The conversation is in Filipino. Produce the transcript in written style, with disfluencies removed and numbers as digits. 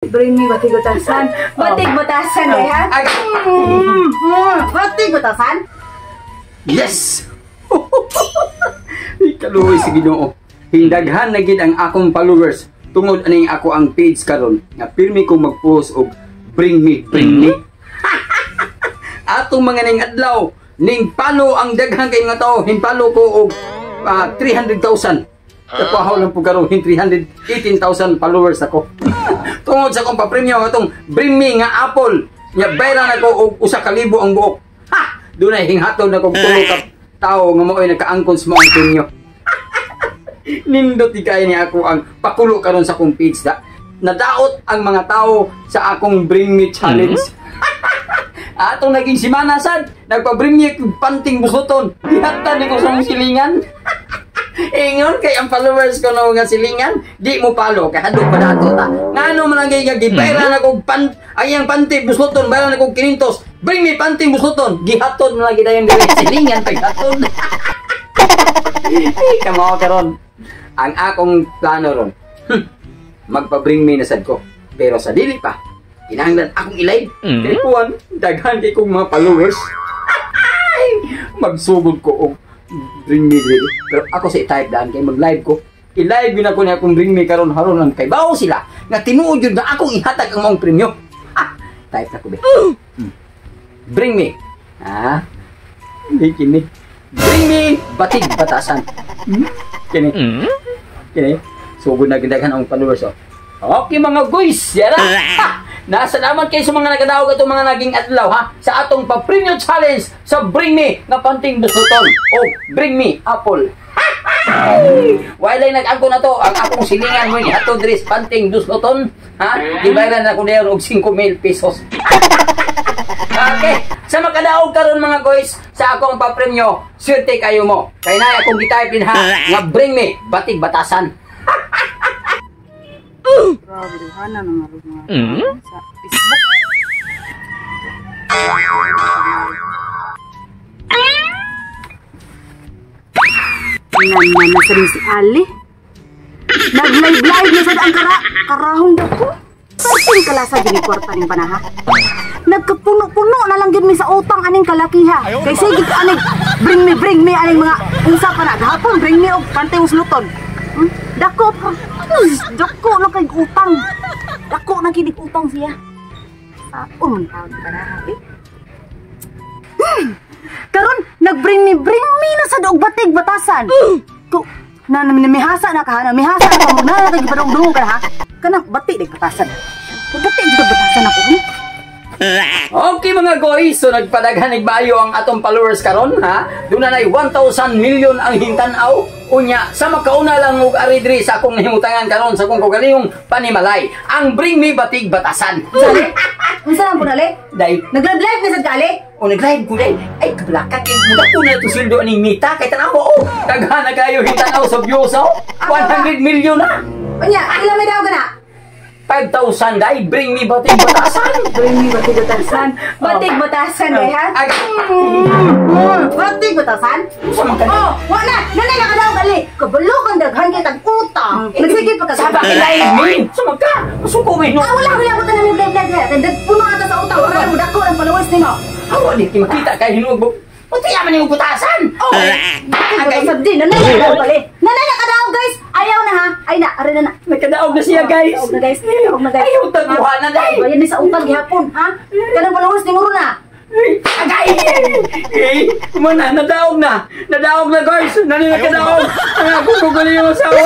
Bring me batik batasan. Batik batasan ya. Batik batasan. Yes! Ikaluoy si Ginoo. Hindaghan na gid ang akong followers tungod aning ako ang page karon nga pirmi kong mag-post og bring me. Atong mga ning adlaw ning palo ang daghang kay nga tao, hinpalo ko og 300,000. Kapahaw lang po karon 318,000 followers ako. Tungod sa akong papremyo atong bring me nga apple. Nya bayran ako og 1,000 ang buok. Ha! Dunay hinghatod na kog tulo ka tao nga maoy nagkaangkon sa mga premyo. Nindot di kaya ni ako ang pakulo karon sa akong page da. Nadaot ang mga tao sa akong bring me challenge. Atong naging simana sad, nagpa-bring me panting busuton. Ihatan ni ko sa mong silingan. Ingon kay ang followers ko no nga silingan, di mo palo kay hadlok pa dato ta. Ngano man ang gibayran ako ayang panting busuton, bayran ako kinintos. Bring me panting busuton, gihaton man lagi dayon dili silingan paghaton. Kamo karon. Ang akong plano ron, magpa-bring me na sad ko. Pero sa dili pa, kinahanglan akong i-live. Kaya daghan kay kong mga followers. Magsugod ko og bring me dili. Pero ako sa i-type daan kay mag-live ko. I-live yun ako niya akong bring me karon haron lang kay bao sila. Nga tinuod yun na akong ihatag ang maong premyo. Type na ko be. Bring me. Kini. Bring me batig batasan. Kini. Kini. Sugod na gidaghan ang followers. Okay mga guys, yara. Nasa naman kayo sa mga nagadaog atong mga naging adlaw ha sa atong pa-premium challenge sa Bring Me nga panting busuton o Bring Me apple. Walay nag-angko na to ang akong silingan mo hatod diri panting busuton ha. Gibayran na ko dayon og 5,000 pesos. Okay, sa makadaog karon mga guys sa akong pa-premium, swerte kayo mo. Kay na akong gi-type din ha nga Bring Me batig batasan. Grabe, hana na nga sa Facebook. Naman na sa rin si Ali. Nag-live-live na sa ang karahong dako. Pwede kalasa din kwarta rin panaha. Nagkapuno-puno na lang yun mi sa utang aning kalakiha. Kay sige aning bring me aning mga unsa pa na. Gahapon bring me og pantay usluton. Dako pa. Dako na kay utang. Dako na kinig utang siya. Saon man tawag ka na ha, karon nag-bring me na sa doog batig batasan. Ko na mihasa na ka ha, mihasa na ka mo na kay padung-dung ka ha. Kanang bati dig batasan. Bati dig batasan ako ni. Okay mga guys, so nagpadaghan bayo ang atong followers karon ha. Dunay 1,000 million ang hintanaw. Unya sa makauna lang og ari diri sa akong nahimutangan karon sa akong kaugalingong panimalay. Ang Bring Me batig batasan. Sali? Unsa lang punali? Dai, nag-live na sa gali? o nag-live ko dai. Ay kablaka kay muda ko na to sildo ani Mita kay tanaw oh. Daghan na kayo hintanaw sa views oh. 100 million na. Unya, ila may daw kana? 5,000 dai, Bring Me batig batasan. Bring me batig batasan. Batig batasan dai ha. Batig batasan? Oh, wala. Nanay na ka daw gali. Kabalo kang daghan kay tag utang. Nagsige pa ka sa bakilay. Sumag ka. Masuko mo no. Wala ko na ng live. Puno na sa utang para mo dako ang followers nimo. Awa di makita kay hinuog mo. Unti yaman yung butasan. Oh. Batig batasan din. Nanay na ka daw gali. Nanay na ka daw guys. Ayaw na ha. Ay na, ari na. Nagkadaog na siya guys. Daog na guys. Daog na guys. Ayaw taguhan na dai. Bayan ni sa utang gihapon ha. Kanang followers tinguro na. Agay! Mana, nadaog na! Nadaog na guys! Nani nagkadaog! Ang ako kukunin yung asawa!